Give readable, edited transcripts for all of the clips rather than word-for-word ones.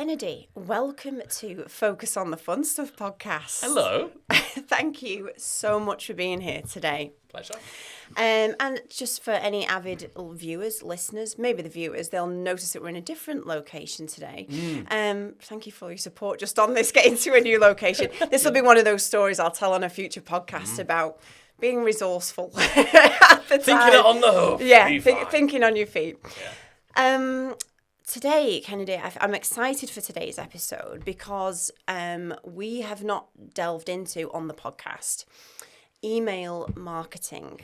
Kennedy, welcome to Focus on the Fun Stuff podcast. Hello. Thank you so much for being here today. Pleasure. And just for any avid viewers, listeners, maybe the viewers, they'll notice that we're in a different location today. Thank you for your support just on this, getting to a new location. This will be one of those stories I'll tell on a future podcast about being resourceful at the time. Thinking it on the hoof. Yeah, thinking on your feet. Yeah. Today, Kennedy, I'm excited for today's episode because we have not delved into on the podcast email marketing.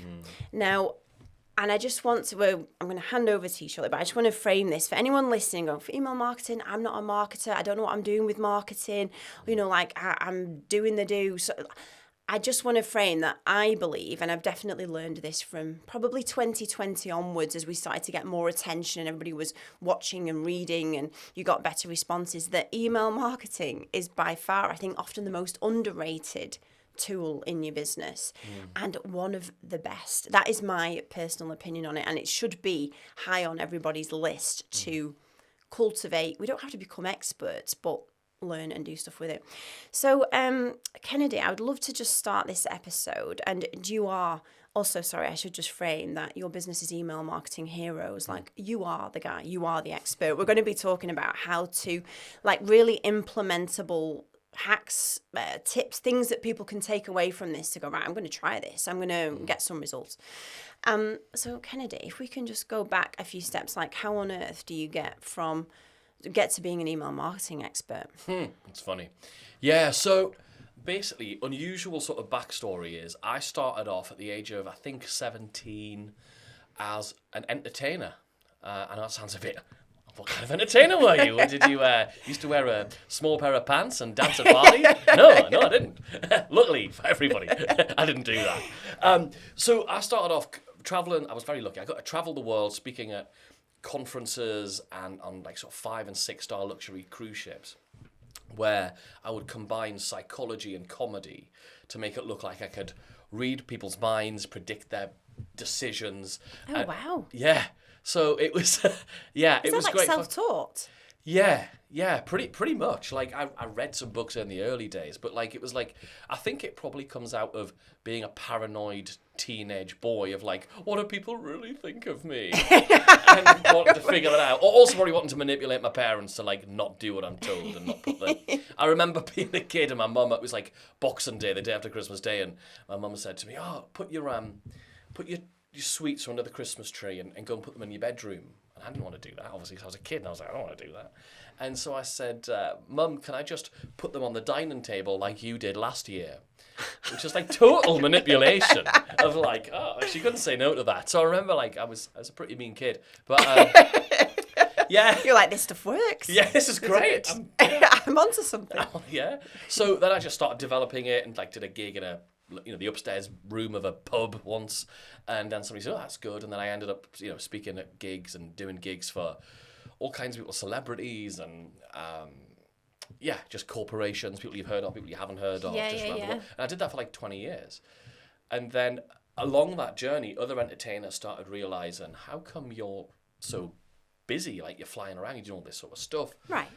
Now, and I just want to, I'm going to hand over to you shortly, but I just want to frame this for anyone listening, going, for email marketing, I'm not a marketer, I don't know what I'm doing with marketing, I'm doing the do. So I just want to frame that I believe, and I've definitely learned this from probably 2020 onwards as we started to get more attention and everybody was watching and reading and you got better responses, that email marketing is by far, I think, often the most underrated tool in your business and one of the best. That is my personal opinion on it, and it should be high on everybody's list to cultivate. We don't have to become experts, but learn and do stuff with it. So, Kennedy, I would love to just start this episode. And you are also, sorry, I should just frame that your business is Email Marketing Heroes. Like, you are the guy, you are the expert. We're going to be talking about how to, really implementable hacks, tips, things that people can take away from this to go, right, I'm going to try this. I'm going to get some results. So, Kennedy, if we can just go back a few steps, how on earth do you get to being an email marketing expert? It's funny. Yeah, so basically, unusual sort of backstory is I started off at the age of, I think, 17 as an entertainer. I know that sounds a bit, what kind of entertainer were you? Did you used to wear a small pair of pants and dance at parties? No, I didn't. Luckily for everybody, I didn't do that. So I started off traveling. I was very lucky. I got to travel the world speaking at conferences and on sort of 5- and 6-star luxury cruise ships, where I would combine psychology and comedy to make it look like I could read people's minds, predict their decisions. Oh, wow. Yeah. So it was, it was great. Self-taught? Yeah, pretty much. I read some books in the early days, but it was I think it probably comes out of being a paranoid teenage boy of what do people really think of me? And wanting to figure that out. Or also probably wanting to manipulate my parents to not do what I'm told and not put the... I remember being a kid and my mum, it was Boxing Day, the day after Christmas Day, and my mum said to me, put your sweets under the Christmas tree and go and put them in your bedroom. And I didn't want to do that, obviously, because I was a kid, and I was like, I don't want to do that. And so I said, Mum, can I just put them on the dining table like you did last year? Which is total manipulation of she couldn't say no to that. So I remember I was a pretty mean kid. But yeah. You're like, this stuff works. Yeah, this is great. I'm onto something. Yeah. So then I just started developing it and did a gig in the upstairs room of a pub once, and then somebody said, that's good, and then I ended up speaking at gigs and doing gigs for all kinds of people, celebrities and just corporations, people you've heard of, people you haven't heard of. And I did that for 20 years. And then along that journey, other entertainers started realizing, how come you're so busy, you're flying around, you're doing all this sort of stuff. Right.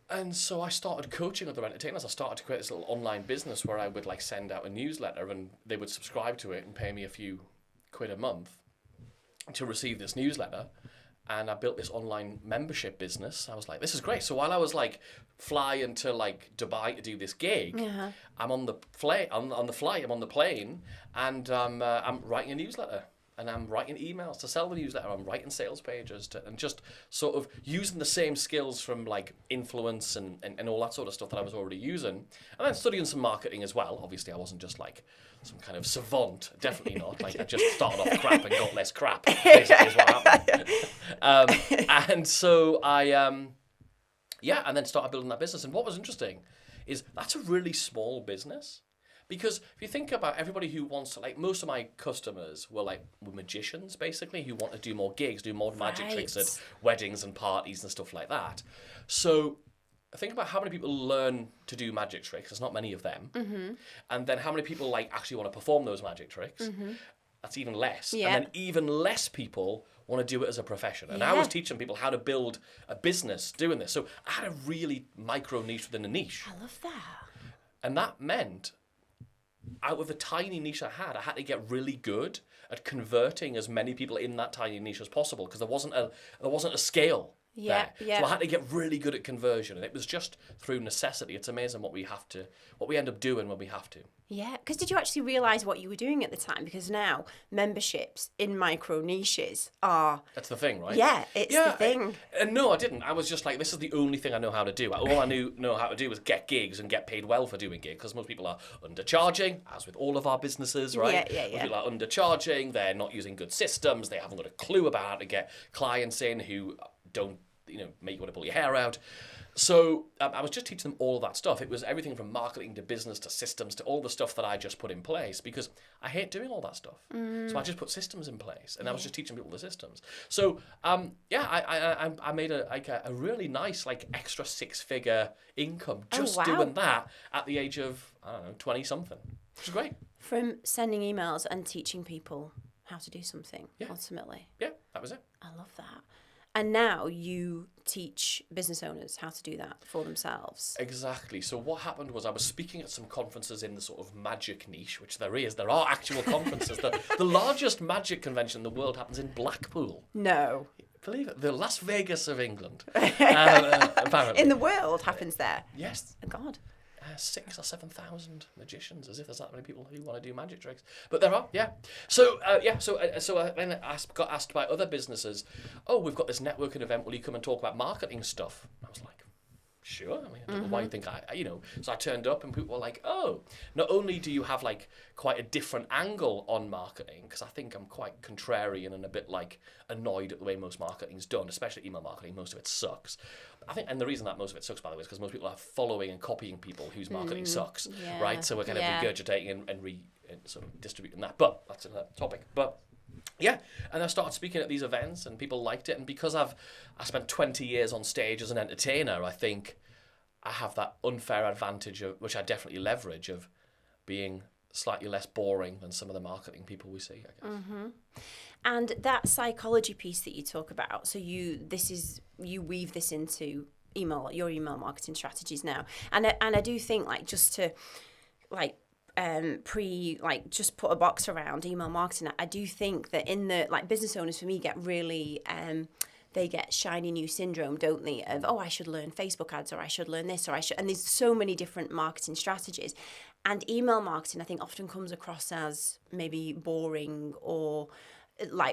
And so I started coaching other entertainers. I started to create this little online business where I would send out a newsletter and they would subscribe to it and pay me a few quid a month to receive this newsletter. And I built this online membership business. I was like, this is great. So while I was flying to Dubai to do this gig, I'm on the flight, I'm on the plane, and I'm writing a newsletter. And I'm writing emails to sell the newsletter. I'm writing sales pages and just sort of using the same skills from influence and all that sort of stuff that I was already using. And then studying some marketing as well. Obviously, I wasn't just some kind of savant. Definitely not. I just started off crap and got less crap. Basically is what happened. And so I, and then started building that business. And what was interesting is that's a really small business. Because if you think about everybody who wants to, most of my customers were were magicians, basically, who want to do more gigs, do more magic tricks at weddings and parties and stuff like that. So think about how many people learn to do magic tricks. There's not many of them. Mm-hmm. And then how many people actually want to perform those magic tricks. Mm-hmm. That's even less. Yeah. And then even less people want to do it as a profession. And I was teaching people how to build a business doing this. So I had a really micro niche within a niche. I love that. And that meant out of the tiny niche I had to get really good at converting as many people in that tiny niche as possible, because there wasn't a scale there. So I had to get really good at conversion, and it was just through necessity. It's amazing what we end up doing when we have to. Yeah, because did you actually realise what you were doing at the time? Because now memberships in micro niches are... That's the thing, right? Yeah, it's the thing. No, I didn't. I was just like, this is the only thing I know how to do. All I know how to do was get gigs and get paid well for doing gigs, because most people are undercharging, as with all of our businesses, right? Yeah. Most people are undercharging, they're not using good systems, they haven't got a clue about how to get clients in who don't, make you want to pull your hair out. So I was just teaching them all of that stuff. It was everything from marketing to business to systems to all the stuff that I just put in place, because I hate doing all that stuff. So I just put systems in place, and I was just teaching people the systems. So I made a really nice extra 6-figure income just doing that at the age of 20 something, which is great. From sending emails and teaching people how to do something. Ultimately. Yeah, that was it. I love that. And now you teach business owners how to do that for themselves. Exactly. So what happened was I was speaking at some conferences in the sort of magic niche, which there is. There are actual conferences. The largest magic convention in the world happens in Blackpool. No. Believe it. The Las Vegas of England. Apparently. In the world happens there. Yes. Oh, God. 6,000 or 7,000 magicians, as if there's that many people who want to do magic tricks. But there are, yeah. So then I got asked by other businesses, we've got this networking event, will you come and talk about marketing stuff? I was like, sure. I mean, I don't know why you think So I turned up, and people were like, not only do you have quite a different angle on marketing, because I think I'm quite contrarian and a bit annoyed at the way most marketing's done, especially email marketing. Most of it sucks. I think, and the reason that most of it sucks, by the way, is because most people are following and copying people whose marketing sucks, right? So we're kind of regurgitating and sort of distributing that. But that's another topic. But yeah, and I started speaking at these events, and people liked it. And because I spent 20 years on stage as an entertainer, I think I have that unfair advantage, which I definitely leverage, of being slightly less boring than some of the marketing people we see, I guess. Mm-hmm. And that psychology piece that you talk about, so you weave this into your email marketing strategies now, and I do think just to just put a box around email marketing, I do think that in the business owners for me get really they get shiny new syndrome, don't they, of I should learn Facebook ads, or I should learn this, or I should, and there's so many different marketing strategies. And email marketing, I think, often comes across as maybe boring, or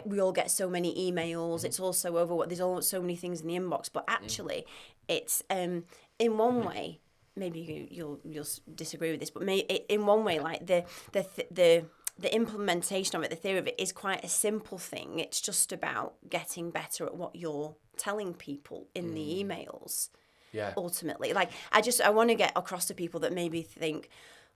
we all get so many emails, it's all so there's all so many things in the inbox. But actually, it's in one way, maybe you'll disagree with this, but in one way, the implementation of it, the theory of it, is quite a simple thing. It's just about getting better at what you're telling people in the emails. Yeah. Ultimately, I want to get across to people that maybe think,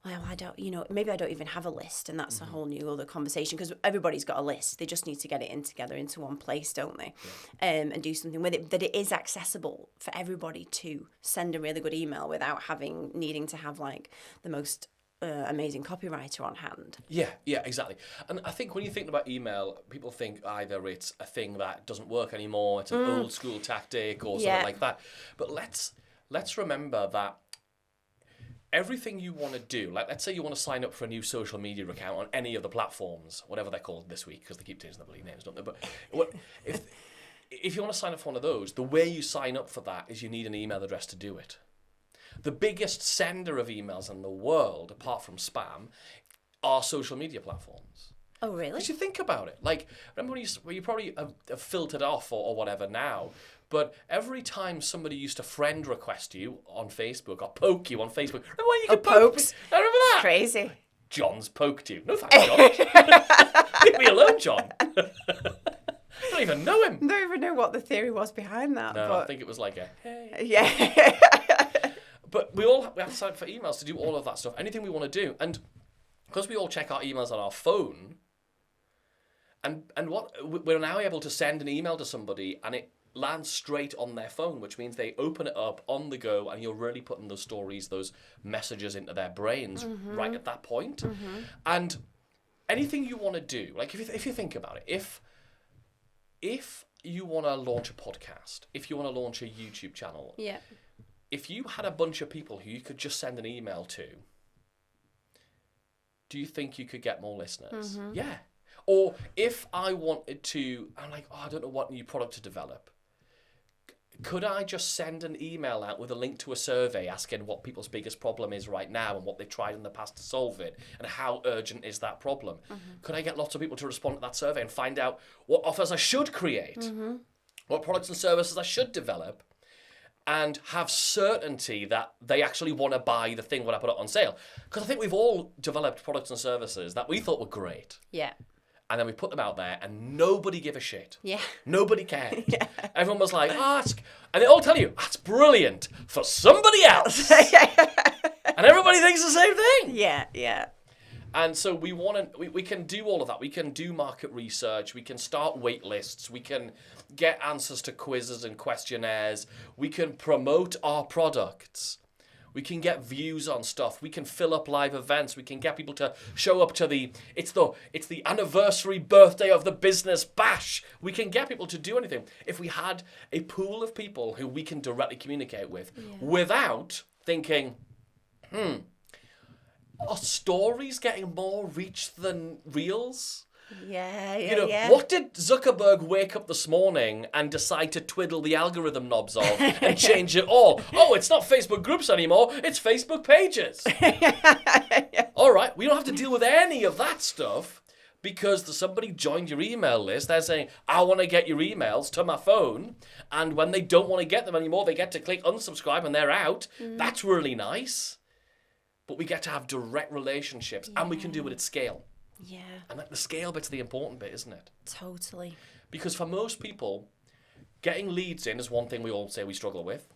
well, I don't, maybe I don't even have a list, and that's a whole new other conversation, because everybody's got a list. They just need to get it together into one place, don't they? Yeah. And do something with it, that it is accessible for everybody to send a really good email without needing to have the most amazing copywriter on hand. Yeah, exactly. And I think when you think about email, people think either it's a thing that doesn't work anymore, it's an old school tactic, or something like that. But let's remember that everything you want to do, let's say you want to sign up for a new social media account on any of the platforms, whatever they're called this week, because they keep changing the bloody names, don't they? But if you want to sign up for one of those, the way you sign up for that is you need an email address to do it. The biggest sender of emails in the world, apart from spam, are social media platforms. Oh, really? Because you think about it. Remember when you probably have filtered off or whatever now, but every time somebody used to friend request you on Facebook or poke you on Facebook, remember when you could poke? I remember that. Crazy. John's poked you. No thanks, John. Leave me alone, John. I don't even know him. I don't even know what the theory was behind that. No, but... I think it was a hey. Yeah. But we have to sign up for emails to do all of that stuff, anything we want to do. And because we all check our emails on our phone, and we're now able to send an email to somebody and it lands straight on their phone, which means they open it up on the go, and you're really putting those stories, those messages into their brains right at that point. And anything you want to do, if you think about it, if if you want to launch a podcast, if you want to launch a YouTube channel, Yeah. if you had a bunch of people who you could just send an email to, do you think you could get more listeners? Mm-hmm. Yeah. Or if I wanted to, I'm like, I don't know what new product to develop. Could I just send an email out with a link to a survey asking what people's biggest problem is right now and what they've tried in the past to solve it and how urgent is that problem? Mm-hmm. Could I get lots of people to respond to that survey and find out what offers I should create, Mm-hmm. what products and services I should develop, and have certainty that they actually want to buy the thing when I put it on sale? Because I think we've all developed products and services that we thought were great. Yeah. And then we put them out there and nobody gave a shit. Yeah. Nobody cared. Yeah. Everyone was like, and they all tell you, that's brilliant for somebody else. And everybody thinks the same thing. Yeah, yeah. And so we can do all of that. We can do market research. We can start wait lists. We can get answers to quizzes and questionnaires. We can promote our products. We can get views on stuff. We can fill up live events. We can get people to show up to it's the anniversary birthday of the business bash. We can get people to do anything. If we had a pool of people who we can directly communicate with without thinking, are stories getting more reach than reels? Yeah, What did Zuckerberg wake up this morning and decide to twiddle the algorithm knobs of and change it all? Oh, it's not Facebook groups anymore, it's Facebook pages. All right, we don't have to deal with any of that stuff because somebody joined your email list. They're saying, I want to get your emails to my phone. And when they don't want to get them anymore, they get to click unsubscribe and they're out. That's really nice. But we get to have direct relationships and we can do it at scale. Yeah. And the scale bit's the important bit, isn't it? Totally. Because for most people, getting leads in is one thing we all say we struggle with.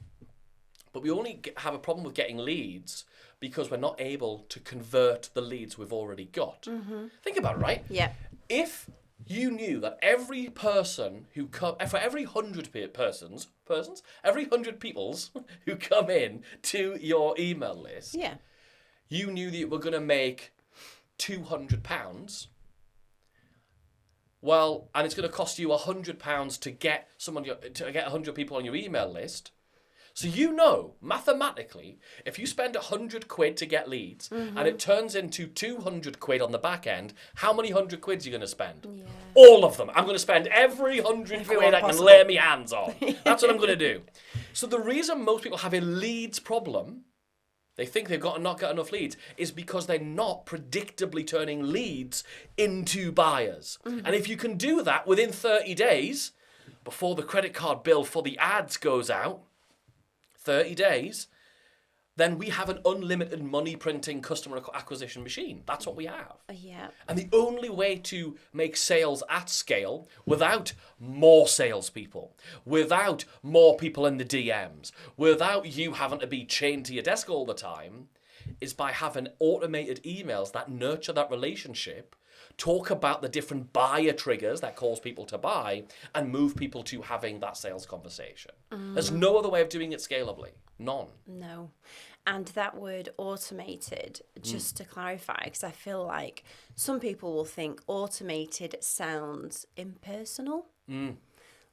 But we only have a problem with getting leads because we're not able to convert the leads we've already got. Mm-hmm. Think about it, right? Yeah. If you knew that every person who for every 100 every 100 peoples who come in to your email list, you knew that you were going to make £200, well, and it's going to cost you £100 to get 100 people on your email list. So mathematically, if you spend £100 to get leads and it turns into £200 on the back end, how many £100 are you going to spend? Yeah. All of them. I'm going to spend every £100 I can lay my hands on. That's what I'm going to do. So the reason most people have a leads problem, they think they've not got enough leads, is because they're not predictably turning leads into buyers. Mm-hmm. And if you can do that within 30 days, before the credit card bill for the ads goes out, 30 days, then we have an unlimited money printing customer acquisition machine. That's what we have. Yeah. And the only way to make sales at scale without more salespeople, without more people in the DMs, without you having to be chained to your desk all the time, is by having automated emails that nurture that relationship, talk about the different buyer triggers that cause people to buy, and move people to having that sales conversation. There's no other way of doing it scalably. None. No. And that word automated, just to clarify, because I feel like some people will think automated sounds impersonal,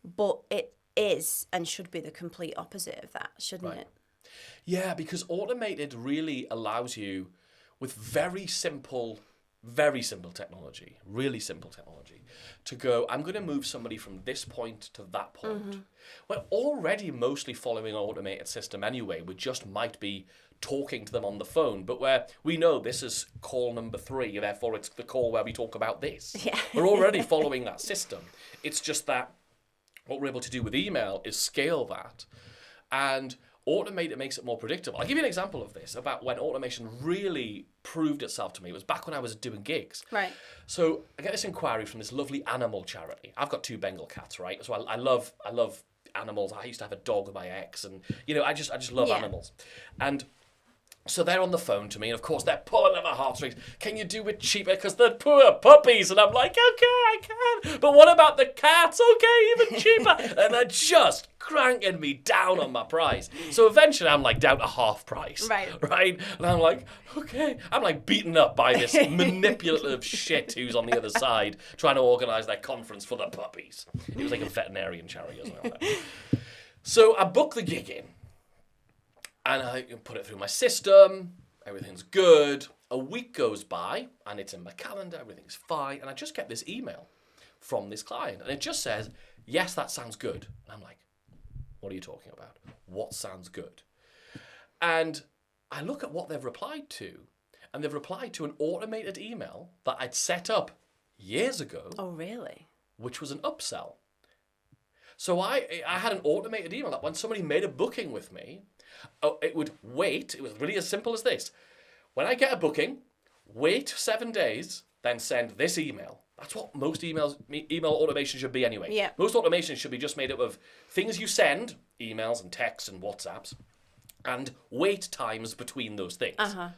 but it is and should be the complete opposite of that, shouldn't it? Yeah, because automated really allows you, with very simple technology, really simple technology, to go, I'm going to move somebody from this point to that point. Mm-hmm. We're already mostly following an automated system anyway. We just might be talking to them on the phone, but where we know this is call number 3, therefore it's the call where we talk about this. Yeah. We're already following that system. It's just that what we're able to do with email is scale that and automate it, makes it more predictable. I'll give you an example of this, about when automation really proved itself to me. It was back when I was doing gigs. Right. So I get this inquiry from this lovely animal charity. I've got 2 Bengal cats, right? So I love animals. I used to have a dog with my ex, and I just love animals. And So they're on the phone to me, and of course they're pulling at my heartstrings. Can you do it cheaper? Because they're poor puppies. And I'm like, okay, I can. But what about the cats? Okay, even cheaper. And they're just cranking me down on my price. So eventually I'm like down to half price. Right? And I'm like, okay. I'm like beaten up by this manipulative shit who's on the other side trying to organise their conference for the puppies. It was like a veterinarian charity or something like that. So I book the gig in. And I put it through my system, everything's good. A week goes by, and it's in my calendar, everything's fine. And I just get this email from this client. And it just says, yes, that sounds good. And I'm like, what are you talking about? What sounds good? And I look at what they've replied to. And they've replied to an automated email that I'd set up years ago. Oh, really? Which was an upsell. So I had an automated email that when somebody made a booking with me, it would wait. It was really as simple as this. When I get a booking, wait 7 days, then send this email. That's what most email automation should be anyway. Yeah. Most automation should be just made up of things you send, emails and texts and WhatsApps, and wait times between those things.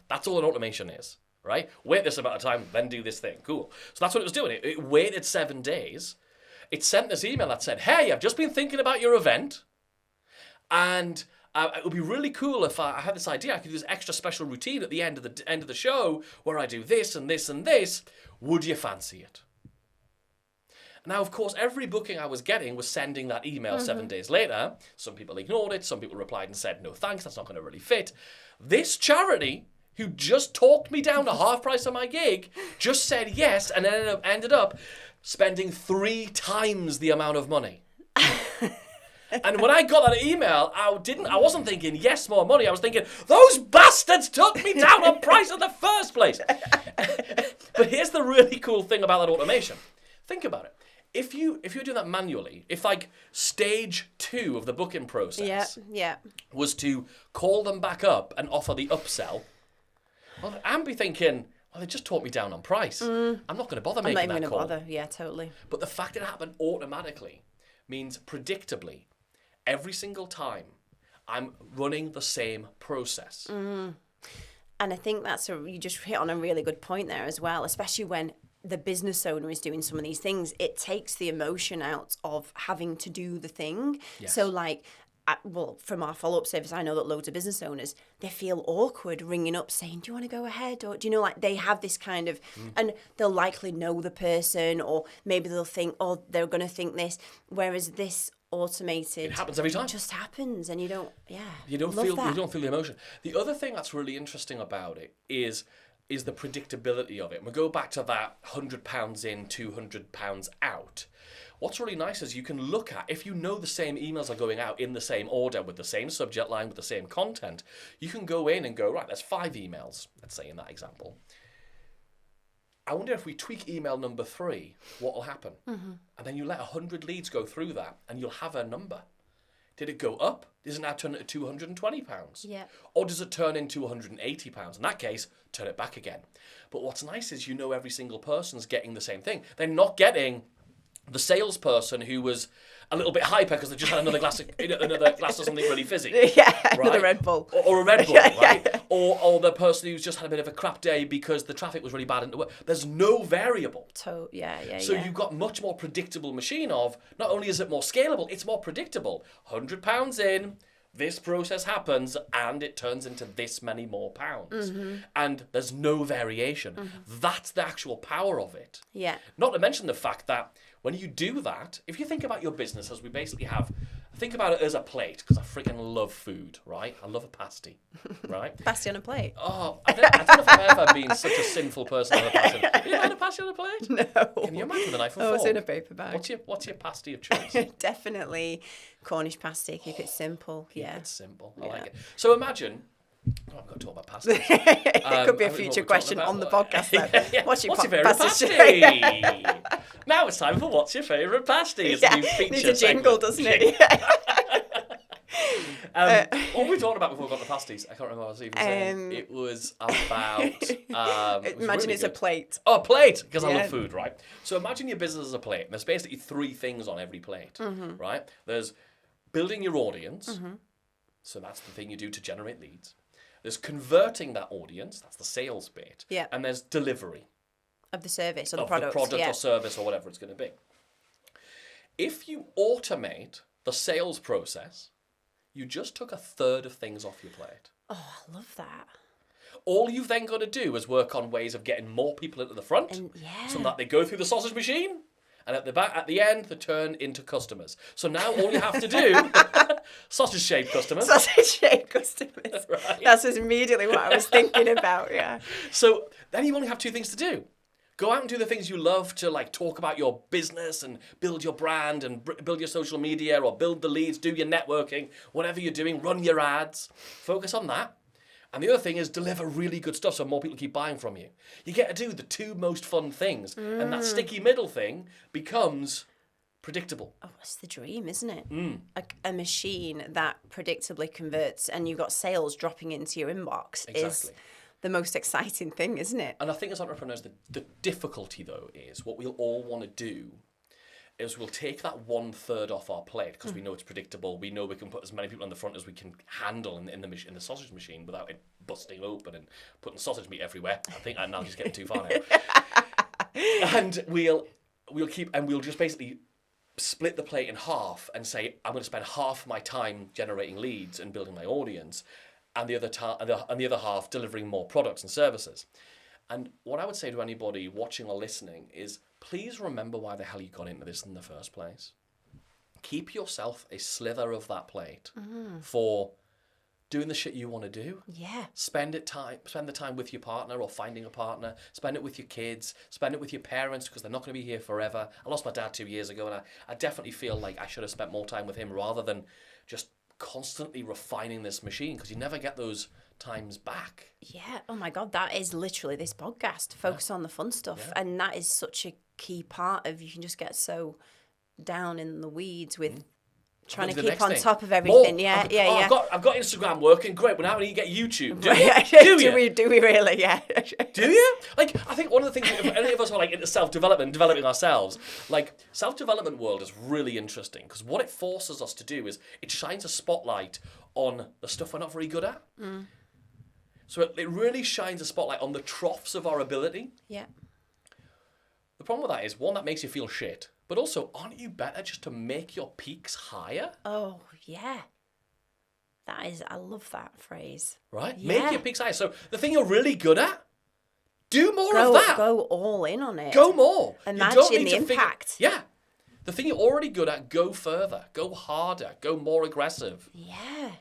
That's all an automation is, right? Wait this amount of time, then do this thing. Cool. So that's what it was doing. It waited 7 days. It sent this email that said, hey, I've just been thinking about your event, and it would be really cool if I had this idea. I could do this extra special routine at the end of the show where I do this and this and this. Would you fancy it? Now, of course, every booking I was getting was sending that email 7 days later. Some people ignored it. Some people replied and said, no thanks, that's not going to really fit. This charity, who just talked me down to half price on my gig, just said yes and ended up spending 3 times the amount of money. And when I got that email, I wasn't thinking, yes, more money. I was thinking, those bastards took me down on price in the first place. But here's the really cool thing about that automation. Think about it. If you're doing that manually, if like stage 2 of the booking process was to call them back up and offer the upsell, well, I'd be thinking, well, they just taught me down on price. I'm not going to bother making that call. I'm not going to bother. Yeah, totally. But the fact that it happened automatically means predictably, every single time, I'm running the same process. And I think you just hit on a really good point there as well, especially when the business owner is doing some of these things. It takes the emotion out of having to do the thing. Yes. So like, from our follow-up service, I know that loads of business owners, they feel awkward ringing up saying, do you want to go ahead? Or do you know, like they have this kind of, and they'll likely know the person, or maybe they'll think, oh, they're going to think this. Whereas this automated, it happens every time. It just happens, and you don't feel the emotion. The other thing that's really interesting about it is the predictability of it. And we go back to that £100 in, £200 out. What's really nice is you can look at, if you know the same emails are going out in the same order with the same subject line, with the same content, you can go in and go, right, there's 5 emails, let's say in that example. I wonder if we tweak email number 3, what will happen? And then you let 100 leads go through that and you'll have a number. Did it go up? Does it now turn into £220? Yeah. Or does it turn into £180? In that case, turn it back again. But what's nice is you know every single person's getting the same thing. They're not getting the salesperson who was a little bit hyper because they just had another glass of something really fizzy. Yeah, right? Another Red Bull. Or a Red Bull, right? Or the person who's just had a bit of a crap day because the traffic was really bad into work. There's no variable. So you've got much more predictable machine of, not only is it more scalable, it's more predictable. £100 in, this process happens, and it turns into this many more pounds. And there's no variation. That's the actual power of it. Yeah. Not to mention the fact that when you do that, if you think about your business as we basically have, think about it as a plate, because I freaking love food, right? I love a pasty, right? Pasty on a plate. Oh, I don't know if I've ever been such a sinful person on a pasty. Have you ever had a pasty on a plate? No. Can you imagine with a knife and fork? It's in a paper bag. What's your pasty of choice? Definitely Cornish pasty. Keep it simple. Keep it simple. I like it. So imagine. Oh, I'm going to talk about pasties. It could be a future question on the podcast then. What's your favourite pasty? Now it's time for What's Your Favourite Pasty? It's a new feature. Needs a jingle, doesn't it? What were we talking about before we got the pasties? I can't remember what I was even saying. It was about... imagine it's a plate. Oh, a plate, because I love food, right? So imagine your business as a plate. And there's basically 3 things on every plate, right? There's building your audience. So that's the thing you do to generate leads. There's converting that audience, that's the sales bit. Yeah. And there's delivery. Of the service or the of product. the product yeah. or service or whatever it's going to be. If you automate the sales process, you just took a third of things off your plate. Oh, I love that. All you've then got to do is work on ways of getting more people into the front, And yeah. so that they go through the sausage machine, and at the end, they turn into customers. So now all you have to do, sausage-shaped customers. Sausage-shaped customers. Right. That's immediately what I was thinking about, yeah. So then you only have two things to do. Go out and do the things you love to, like, talk about your business and build your brand and build your social media or build the leads, do your networking, whatever you're doing, run your ads. Focus on that. And the other thing is deliver really good stuff so more people keep buying from you. You get to do the two most fun things, and that sticky middle thing becomes predictable. Oh, it's the dream, isn't it? A machine that predictably converts and you've got sales dropping into your inbox is the most exciting thing, isn't it? And I think as entrepreneurs, the difficulty, though, is what we'll all want to do is we'll take that 1/3 off our plate because we know it's predictable. We know we can put as many people in the front as we can handle in the sausage machine without it busting open and putting sausage meat everywhere. I think I'm now just getting too far now. And we'll just basically split the plate in half and say, I'm going to spend half my time generating leads and building my audience, and the other half delivering more products and services. And what I would say to anybody watching or listening is, please remember why the hell you got into this in the first place. Keep yourself a slither of that plate for doing the shit you want to do. Yeah. Spend the time with your partner or finding a partner. Spend it with your kids. Spend it with your parents because they're not going to be here forever. I lost my dad 2 years ago, and I definitely feel like I should have spent more time with him rather than just constantly refining this machine, because you never get those times back. Yeah. Oh my God, that is literally this podcast. Focus on the fun stuff. Yeah. And that is such a key part of, you can just get so down in the weeds with trying to keep on top of everything. Yeah. I've got Instagram working, great, but now I need to get YouTube. Do we really? Yeah. Do you? Like, I think one of the things, if any of us are like into self-development, developing ourselves, like, self-development world is really interesting because what it forces us to do is it shines a spotlight on the stuff we're not very good at. So it really shines a spotlight on the troughs of our ability. Yeah. The problem with that is, one, that makes you feel shit. But also, aren't you better just to make your peaks higher? Oh, yeah. I love that phrase. Right? Yeah. Make your peaks higher. So the thing you're really good at, do more of that. Go all in on it. Go more. Imagine the impact. Yeah. The thing you're already good at, go further. Go harder. Go more aggressive. Yeah.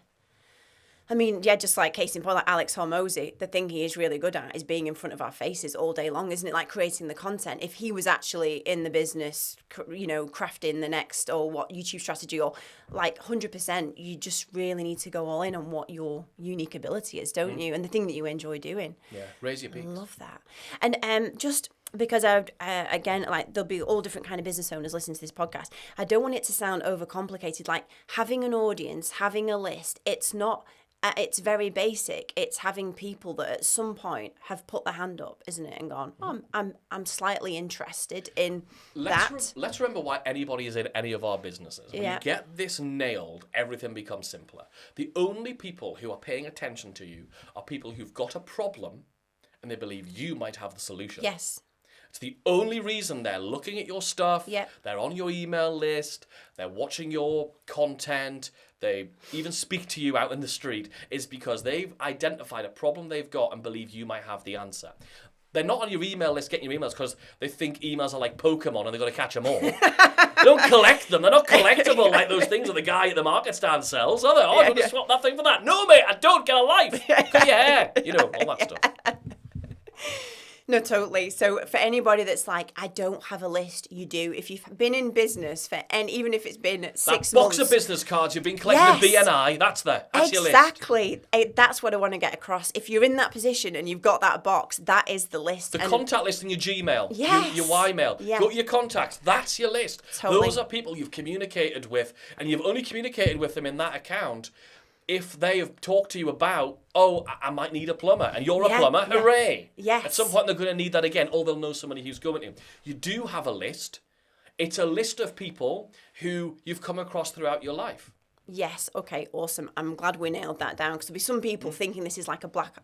I mean, yeah, just like case in point, like Alex Hormozy, the thing he is really good at is being in front of our faces all day long, isn't it? Like creating the content. If he was actually in the business, crafting the next or what YouTube strategy or like 100%, you just really need to go all in on what your unique ability is, don't you? And the thing that you enjoy doing. Yeah, raise your peaks. I love that. And just because again, like there'll be all different kind of business owners listening to this podcast. I don't want it to sound overcomplicated. Like having an audience, having a list, it's not... it's very basic. It's having people that at some point have put their hand up, isn't it, and gone, I'm slightly interested in that. Let's remember why anybody is in any of our businesses. When you get this nailed, everything becomes simpler. The only people who are paying attention to you are people who've got a problem and they believe you might have the solution. Yes. It's the only reason they're looking at your stuff. Yep. They're on your email list. They're watching your content. They even speak to you out in the street is because they've identified a problem they've got and believe you might have the answer. They're not on your email list getting your emails because they think emails are like Pokemon and they've got to catch them all. They don't collect them. They're not collectible like those things that the guy at the market stand sells, are they? Oh, I'm going to swap that thing for that. No, mate, I don't get a life. Cut your hair. All that stuff. No, totally. So for anybody that's like, I don't have a list, you do. If you've been in business and even if it's been 6 months. That box of business cards you've been collecting with BNI, that's your list. Exactly. That's what I want to get across. If you're in that position and you've got that box, that is the list. The contact list in your Gmail, yes. your Ymail, go to your contacts, that's your list. Totally. Those are people you've communicated with, and you've only communicated with them in that account if they have talked to you about, I might need a plumber, and you're a plumber, hooray. Yes. At some point they're going to need that again, or they'll know somebody who's going to. You do have a list. It's a list of people who you've come across throughout your life. Yes. Okay. Awesome. I'm glad we nailed that down because there'll be some people thinking this is like a black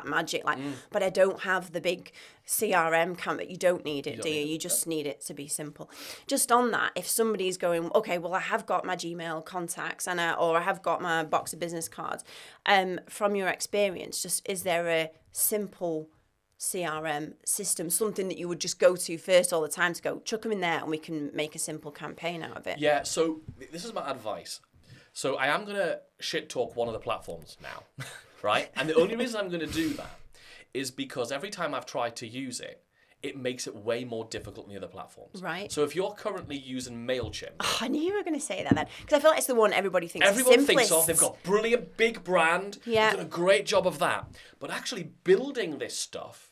magic, but I don't have the big CRM campaign. You don't need it, do you? You just need it to be simple. Just on that, if somebody's going, okay, well, I have got my Gmail contacts or I have got my box of business cards. From your experience, just is there a simple CRM system, something that you would just go to first all the time to go chuck them in there and we can make a simple campaign out of it? Yeah. So this is my advice. So I am going to shit talk one of the platforms now, right? And the only reason I'm going to do that is because every time I've tried to use it, it makes it way more difficult than the other platforms. Right. So if you're currently using MailChimp... Oh, I knew you were going to say that then. Because I feel like it's the one everybody thinks Everyone is thinks simplest. of. They've got brilliant, big brand. Yeah. They've done a great job of that. But actually building this stuff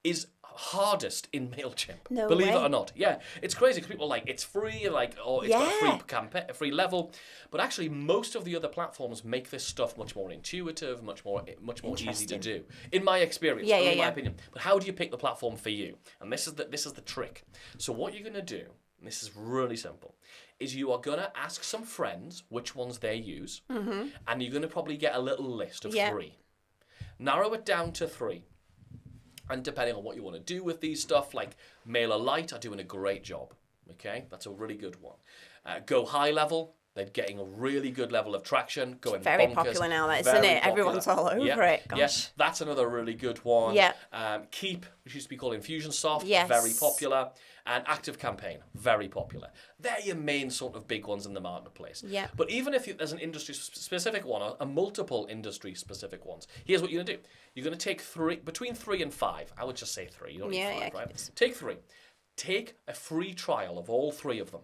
is hardest in MailChimp. No Believe way. it or not. Yeah, it's crazy because people are like, it's free, or it's got a free level. But actually, most of the other platforms make this stuff much more intuitive, much more easy to do. In my experience, in my opinion. But how do you pick the platform for you? And this is the trick. So what you're going to do, and this is really simple, is you are going to ask some friends which ones they use, and you're going to probably get a little list of 3. Narrow it down to 3. And depending on what you want to do with these stuff, like MailerLite are doing a great job. Okay, that's a really good one. Go high level, they're getting a really good level of traction. Going very bonkers, popular now, isn't it? popular. Everyone's all over it. Gosh. Yes, that's another really good one. Yeah. Keep, which used to be called Infusionsoft, Yes. very popular. And ActiveCampaign, very popular. They're your main sort of big ones in the marketplace. Yeah. But even if there's an industry-specific one or a multiple industry-specific ones, here's what you're going to do. You're going to take 3, between 3 and 5. I would just say 3. You don't need 5, right? Take 3. Take a free trial of all 3 of them.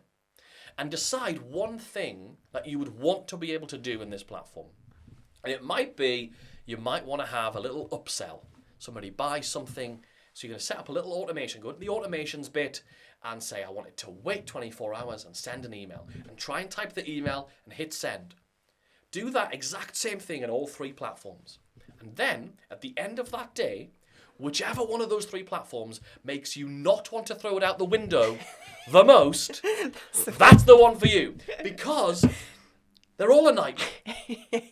And decide one thing that you would want to be able to do in this platform. And it might be, you might want to have a little upsell. Somebody buys something. So you're going to set up a little automation, go to the automations bit and say, I want it to wait 24 hours and send an email. And try and type the email and hit send. Do that exact same thing in all 3 platforms. And then, at the end of that day, whichever one of those 3 platforms makes you not want to throw it out the window the most, that's the one for you. Because... they're all a nightmare.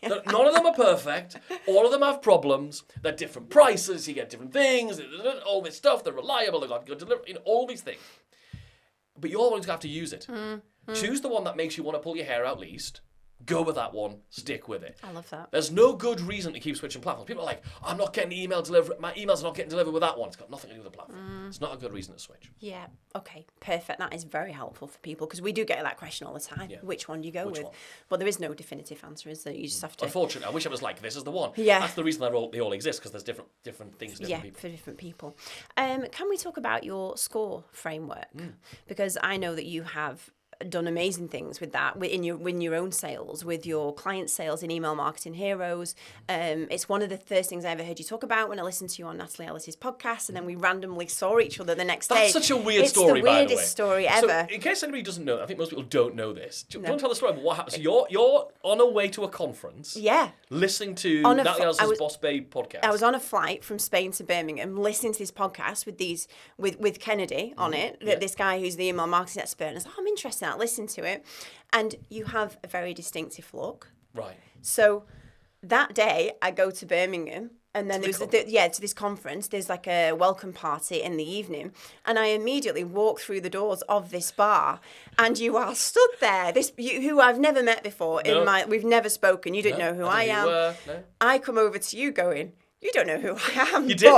None of them are perfect. All of them have problems. They're different prices. You get different things. All this stuff. They're reliable. They've got good delivery. All these things. But you're always going to have to use it. Choose the one that makes you want to pull your hair out least. Go with that one. Stick with it. I love that. There's no good reason to keep switching platforms. People are like, I'm not getting email delivery. My emails are not getting delivered with that one. It's got nothing to do with the platform. It's not a good reason to switch. Yeah. Okay. Perfect. That is very helpful for people because we do get that question all the time. Yeah. Which one do you go with? One? But there is no definitive answer, is there? You just have to... Unfortunately, I wish it was like, this is the one. Yeah. That's the reason they all exist, because there's different things for different people. For different people. Can we talk about your SCORE framework? Because I know that you have done amazing things with that in your own sales, with your client sales in Email Marketing Heroes. It's one of the first things I ever heard you talk about when I listened to you on Natalie Ellis's podcast, and then we randomly saw each other the next day. That's such a weird story, by the way. It's the weirdest story ever. So, in case anybody doesn't know, I think most people don't know this. Do you want to tell the story about what happened? So you're on a way to a conference. Yeah. Listening to Natalie Ellis's Boss Babe podcast. I was on a flight from Spain to Birmingham listening to this podcast with Kennedy on it, this guy who's the email marketing expert, and I was like, I'm interested in that, listen to it. And you have a very distinctive look. Right. So that day I go to Birmingham, and then to this conference. There's like a welcome party in the evening, and I immediately walk through the doors of this bar, and you are stood there. Who I've never met before we've never spoken. You don't know who I am. I come over to you going, you don't know who I am. You did.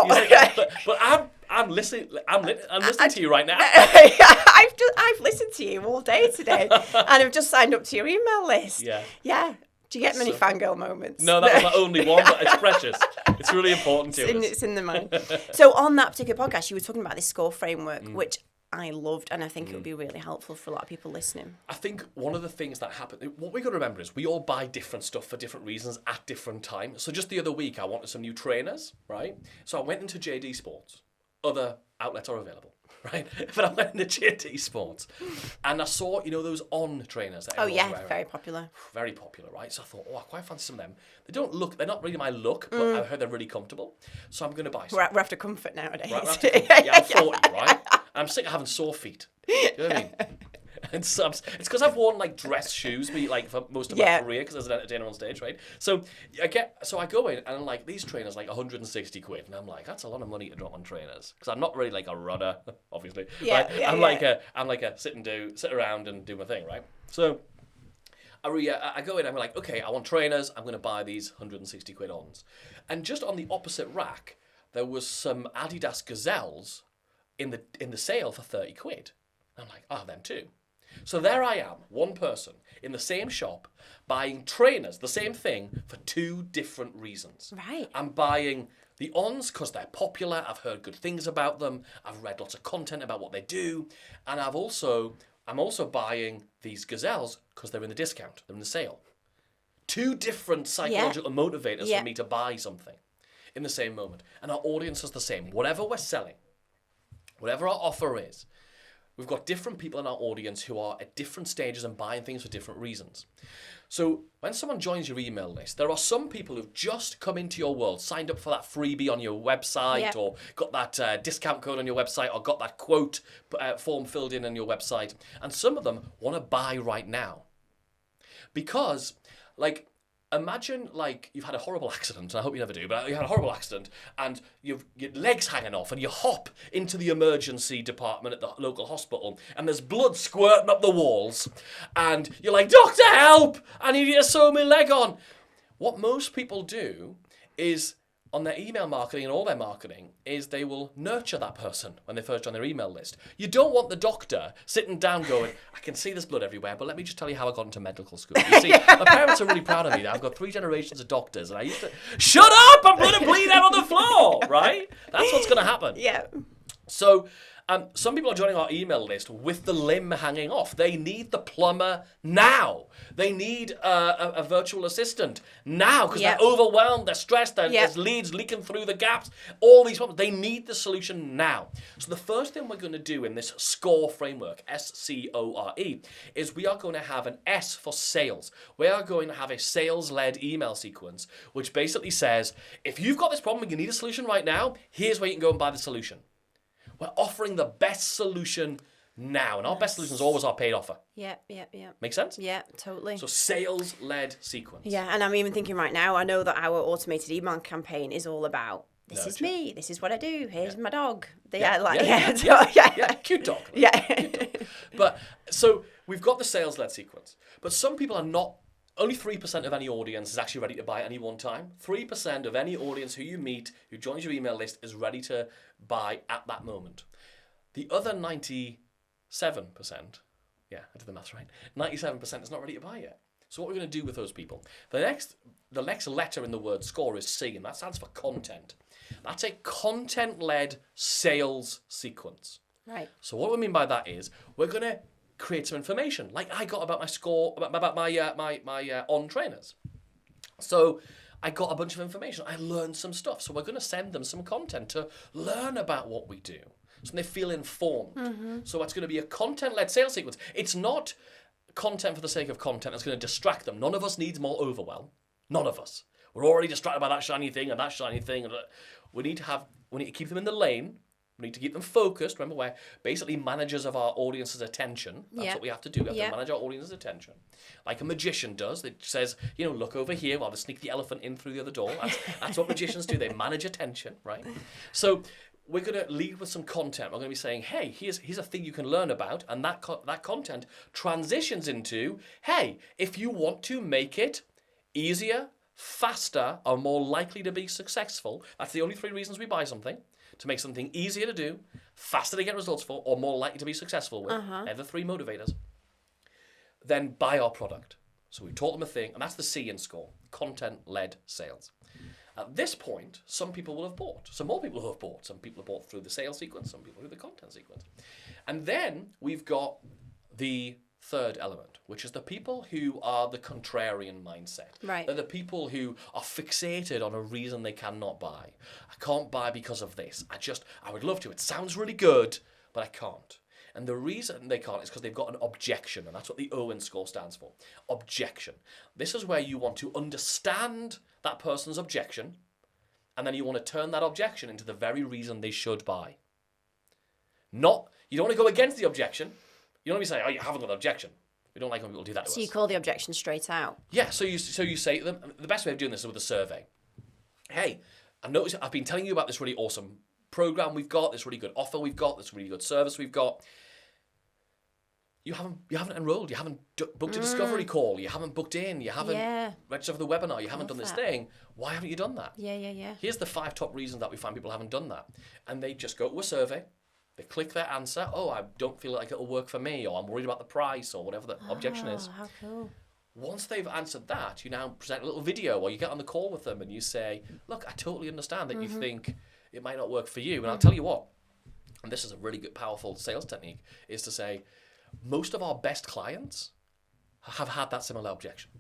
But I'm listening. I'm listening to you right now. I've listened to you all day today, and I've just signed up to your email list. Yeah. Yeah. Do you get many fangirl moments? No, that was my only one, but it's precious. It's really important to us. It's in the mind. So on that particular podcast, you were talking about this SCORE framework, which I loved, and I think it would be really helpful for a lot of people listening. I think one of the things that happened, what we got to remember is we all buy different stuff for different reasons at different times. So just the other week, I wanted some new trainers, right? So I went into JD Sports. Other outlets are available, right? But I went into JD Sports, and I saw, those On trainers that everyone's wearing. Very popular. Very popular, right? So I thought, I quite fancy some of them. They're not really my look, but I heard they're really comfortable. So I'm going to buy some. We're after comfort nowadays. Right, we're after comfort. Yeah, I'm 40, right? I'm sick of having sore feet. Do you know what I mean? It's because I've worn like dress shoes for most of my career because I was an entertainer on stage, right? So I go in and I'm like, these trainers like 160 quid, and I'm like, that's a lot of money to drop on trainers because I'm not really like a runner, obviously. Yeah, right? yeah, I'm like a sit around and do my thing, right? So I go in and I'm like, okay, I want trainers. I'm going to buy these 160 quid ons. And just on the opposite rack, there was some Adidas Gazelles in the sale for 30 quid. I'm like, oh, them too. So there I am, one person, in the same shop, buying trainers, the same thing, for two different reasons. Right. I'm buying the ons because they're popular, I've heard good things about them, I've read lots of content about what they do, and I'm also buying these Gazelles because they're in the discount, they're in the sale. Two different psychological motivators for me to buy something in the same moment. And our audience is the same. Whatever we're selling, whatever our offer is, we've got different people in our audience who are at different stages and buying things for different reasons. So when someone joins your email list, there are some people who've just come into your world, signed up for that freebie on your website, or got that discount code on your website, or got that quote form filled in on your website. And some of them want to buy right now. Because, like, imagine, like, you've had a horrible accident, and I hope you never do, but you had a horrible accident, and your leg's hanging off, and you hop into the emergency department at the local hospital, and there's blood squirting up the walls, and you're like, doctor, help! I need you to sew my leg on. What most people do is, on their email marketing and all their marketing, is they will nurture that person when they first join their email list. You don't want the doctor sitting down going, I can see there's blood everywhere, but let me just tell you how I got into medical school. You see, my parents are really proud of me. I've got 3 generations of doctors, and I used to, shut up, I'm going to bleed out on the floor, right? That's what's going to happen. Yeah. So some people are joining our email list with the limb hanging off. They need the plumber now. They need a virtual assistant now because they're overwhelmed, they're stressed, there's leads leaking through the gaps, all these problems. They need the solution now. So the first thing we're going to do in this SCORE framework, SCORE, is we are going to have an S for sales. We are going to have a sales-led email sequence, which basically says, if you've got this problem and you need a solution right now, here's where you can go and buy the solution. We're offering the best solution now. And our best solution is always our paid offer. Yeah. Make sense? Yeah, totally. So sales-led sequence. Yeah, and I'm even thinking right now, I know that our automated email campaign is all about, this is me, this is what I do, here's my dog. Cute dog. Yeah. But, so, we've got the sales-led sequence. But some people are not, only 3% of any audience is actually ready to buy at any one time. 3% of any audience who you meet, who joins your email list, is ready to buy at that moment. The other 97%, I did the maths right, 97% is not ready to buy yet. So what we're going to do with those people? The next letter in the word SCORE is C, and that stands for content. That's a content-led sales sequence. Right. So what we mean by that is we're going to create some information, like I got about my SCORE, about my on trainers. So I got a bunch of information. I learned some stuff. So we're going to send them some content to learn about what we do, so they feel informed. Mm-hmm. So it's going to be a content-led sales sequence. It's not content for the sake of content that's going to distract them. None of us needs more overwhelm. None of us. We're already distracted by that shiny thing and that shiny thing. We need to keep them in the lane. We need to keep them focused. Remember, we're basically managers of our audience's attention. That's what we have to do. We have to manage our audience's attention. Like a magician does. It says, look over here while they sneak the elephant in through the other door. That's what magicians do. They manage attention, right? So we're going to lead with some content. We're going to be saying, hey, here's a thing you can learn about. And that content transitions into, hey, if you want to make it easier, faster, or more likely to be successful, that's the only 3 reasons we buy something. To make something easier to do, faster to get results for, or more likely to be successful with. They're the 3 motivators. Then buy our product. So we taught them a thing, and that's the C in SCORE, content-led sales. At this point, some people will have bought. Some more people will have bought. Some people have bought through the sales sequence, some people through the content sequence. And then we've got the third element, which is the people who are the contrarian mindset. Right. They're the people who are fixated on a reason they cannot buy. I can't buy because of this. I would love to. It sounds really good, but I can't. And the reason they can't is because they've got an objection, and that's what the O in SCORE stands for. Objection. This is where you want to understand that person's objection, and then you want to turn that objection into the very reason they should buy. You don't want to go against the objection. You don't want to be saying, oh, you haven't got an objection. We don't like when people do that to us. So you call the objection straight out. Yeah, so you say to them, the best way of doing this is with a survey. Hey, I've been telling you about this really awesome program we've got, this really good offer we've got, this really good service we've got. You haven't enrolled, you haven't booked a discovery call, you haven't booked in, you haven't registered for the webinar, you haven't done this thing. Why haven't you done that? Yeah. Here's the 5 top reasons that we find people haven't done that. And they just go to a survey, they click their answer, oh, I don't feel like it'll work for me, or I'm worried about the price, or whatever the objection is. How cool. Once they've answered that, you now present a little video, or you get on the call with them and you say, look, I totally understand that you think it might not work for you. And I'll tell you what, and this is a really good, powerful sales technique, is to say, most of our best clients have had that similar objection.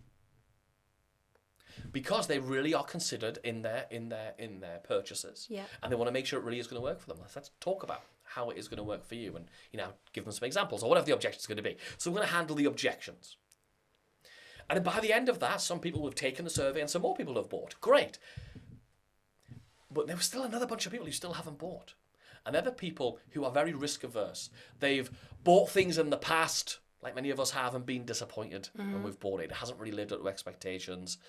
Because they really are considered in their purchases. Yeah. And they want to make sure it really is going to work for them. Let's talk about how it is going to work for you and, give them some examples or whatever the objection is going to be. So we're going to handle the objections. And by the end of that, some people have taken the survey and some more people have bought. Great. But there was still another bunch of people who still haven't bought. And they're the people who are very risk averse. They've bought things in the past, like many of us have, and been disappointed when we've bought it. It hasn't really lived up to expectations.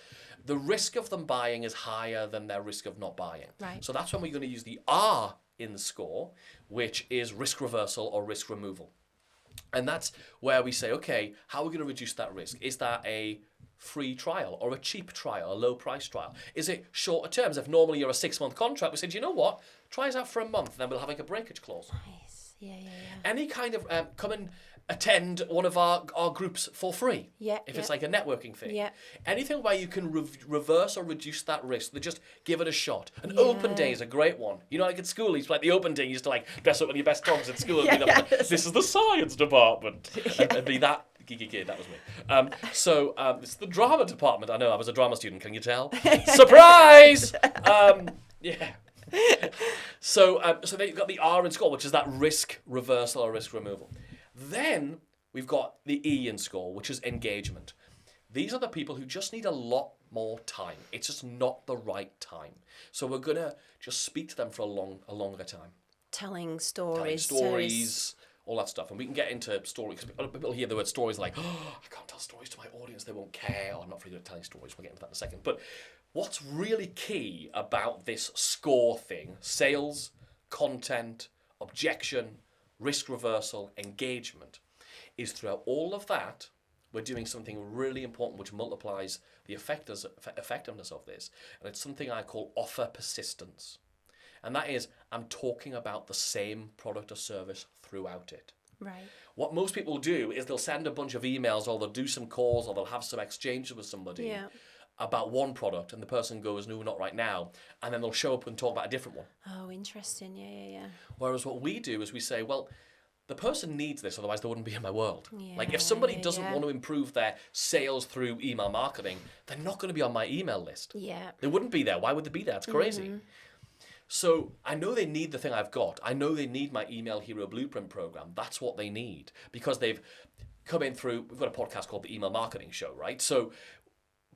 The risk of them buying is higher than their risk of not buying. Right. So that's when we're going to use the R in the score, which is risk reversal or risk removal. And that's where we say, okay, how are we going to reduce that risk? Is that a free trial or a cheap trial, a low price trial? Is it shorter terms? If normally you're a 6-month contract, we said, you know what? Try us out for a month, and then we'll have like a breakage clause. Nice. Yeah. Any kind of come and attend one of our groups for free. Yeah. If it's like a networking thing. Yeah. Anything where you can reverse or reduce that risk, they just give it a shot. An open day is a great one. Like at school, like the open day, you used to like dress up in your best togs at school and be like, this is the science department. And be that geeky kid, that was me. So it's the drama department. I know, I was a drama student, can you tell? Surprise! Yeah. So they've got the R in score, which is that risk reversal or risk removal. Then we've got the E in score, which is engagement. These are the people who just need a lot more time. It's just not the right time. So we're going to just speak to them for a longer time. Telling stories. All that stuff. And we can get into stories. People hear the word stories like, oh, I can't tell stories to my audience. They won't care. Or I'm not very good at telling stories. We'll get into that in a second. But what's really key about this score thing, sales, content, objection, risk reversal, engagement, is throughout all of that, we're doing something really important which multiplies the effectiveness of this. And it's something I call offer persistence. And that is, I'm talking about the same product or service throughout it. Right. What most people do is they'll send a bunch of emails, or they'll do some calls, or they'll have some exchanges with somebody about one product, and the person goes, no, not right now. And then they'll show up and talk about a different one. Oh, interesting. Yeah. Whereas what we do is we say, well, the person needs this, otherwise they wouldn't be in my world. Like if somebody doesn't want to improve their sales through email marketing, they're not going to be on my email list. Yeah. They wouldn't be there. Why would they be there? It's crazy. Mm-hmm. So I know they need the thing I've got. I know they need my Email Hero Blueprint program. That's what they need, because they've come in through, we've got a podcast called the Email Marketing Show, right? So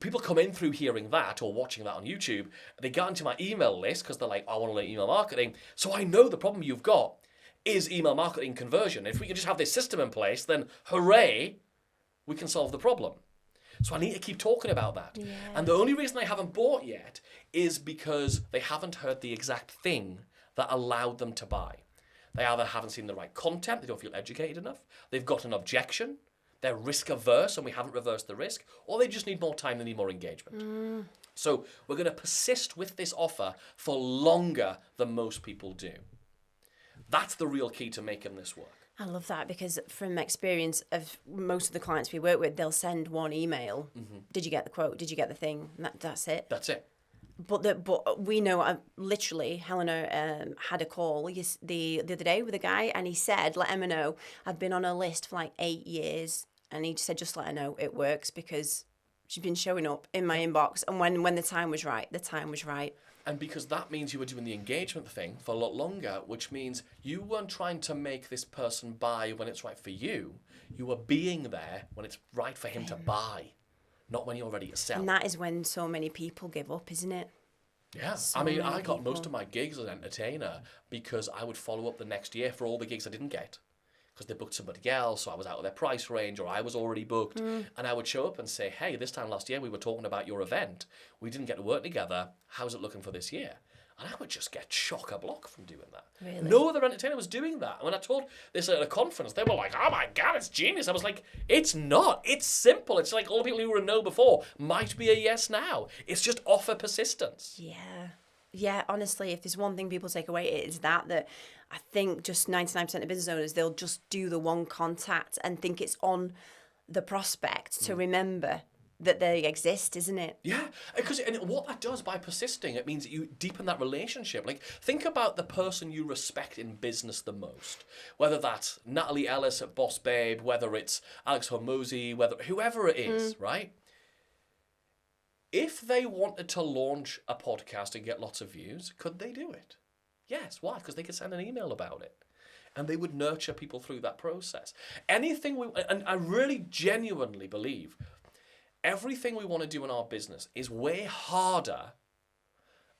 people come in through hearing that or watching that on YouTube. They get into my email list because they're like, I want to learn email marketing. So I know the problem you've got is email marketing conversion. If we can just have this system in place, then hooray, we can solve the problem. So I need to keep talking about that. Yeah. And the only reason they haven't bought yet is because they haven't heard the exact thing that allowed them to buy. They either haven't seen the right content, they don't feel educated enough, they've got an objection, they're risk averse and we haven't reversed the risk, or they just need more time, they need more engagement. So we're going to persist with this offer for longer than most people do. That's the real key to making this work. I love that, because from experience of most of the clients we work with, they'll send one email. Mm-hmm. Did you get the quote? Did you get the thing? And that's it. That's it. But we know, literally, Helena had a call the other day with a guy, and he said, let Emma know, I've been on her list for like 8 years. And he said, just let her know it works, because she's been showing up in my inbox. And when the time was right, the time was right. And because that means you were doing the engagement thing for a lot longer, which means you weren't trying to make this person buy when it's right for you. You were being there when it's right for him to buy, not when you're ready to sell. And that is when so many people give up, isn't it? Yeah. So I got most of my gigs as an entertainer because I would follow up the next year for all the gigs I didn't get. because they booked somebody else, or I was out of their price range, or I was already booked. And I would show up and say, hey, this time last year we were talking about your event. We didn't get to work together. How's it looking for this year? And I would just get chock-a-block from doing that. Really? No other entertainer was doing that. And when I told this at a conference, they were like, oh my God, it's genius. I was like, it's not. It's simple. It's like all the people who were a no before might be a yes now. It's just offer persistence. Yeah. Yeah, honestly, if there's one thing people take away, it is that I think just 99% of business owners, they'll just do the one contact and think it's on the prospect to remember that they exist, isn't it? Yeah, because and what that does by persisting, it means that you deepen that relationship. Like, think about the person you respect in business the most. Whether that's Natalie Ellis at Boss Babe, whether it's Alex Hormozy, whoever it is, right? If they wanted to launch a podcast and get lots of views, could they do it? Yes. Why? Because they could send an email about it. And they would nurture people through that process. And I really genuinely believe everything we want to do in our business is way harder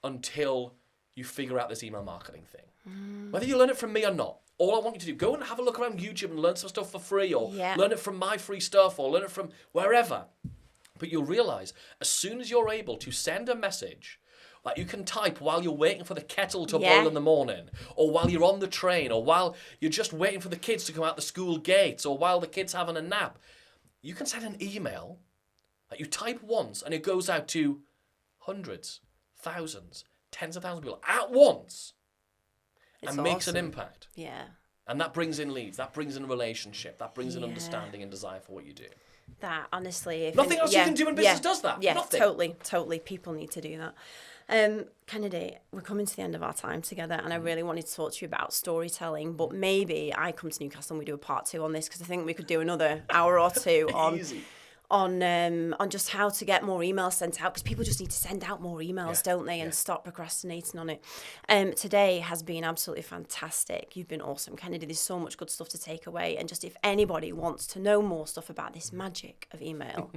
until you figure out this email marketing thing. Whether you learn it from me or not, all I want you to do, go and have a look around YouTube and learn some stuff for free, or learn it from my free stuff, or learn it from wherever. But you'll realize as soon as you're able to send a message that you can type while you're waiting for the kettle to boil in the morning, or while you're on the train, or while you're just waiting for the kids to come out the school gates, or while the kid's having a nap, you can send an email that you type once and it goes out to hundreds, thousands, tens of thousands of people at once. It's and makes an impact. Yeah. And that brings in leads, that brings in a relationship, that brings in understanding and desire for what you do. That, honestly... Nothing else you can do in business does that. Yeah, Nothing. Totally. People need to do that. Kennedy, we're coming to the end of our time together, and I really wanted to talk to you about storytelling, but maybe I come to Newcastle and we do a part 2 on this, because I think we could do another hour or 2 on just how to get more emails sent out, because people just need to send out more emails, don't they, and stop procrastinating on it. Today has been absolutely fantastic. You've been awesome, Kennedy. There's so much good stuff to take away, and just if anybody wants to know more stuff about this magic of email,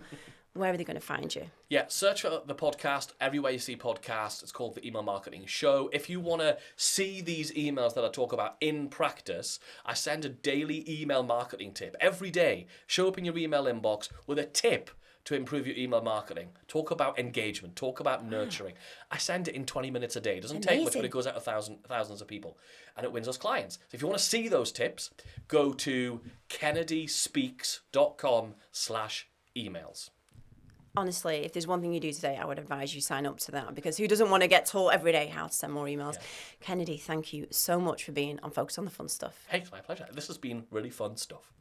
where are they going to find you? Yeah, search for the podcast everywhere you see podcasts. It's called The Email Marketing Show. If you want to see these emails that I talk about in practice, I send a daily email marketing tip every day. Show up in your email inbox with a tip to improve your email marketing. Talk about engagement. Talk about nurturing. I send it in 20 minutes a day. It doesn't take much, but it goes out to thousands of people. And it wins us clients. So if you want to see those tips, go to kennedyspeaks.com/emails. Honestly, if there's one thing you do today, I would advise you sign up to that, because who doesn't want to get taught every day how to send more emails? Yeah. Kennedy, thank you so much for being on Focus on the Fun Stuff. Hey, it's my pleasure. This has been really fun stuff.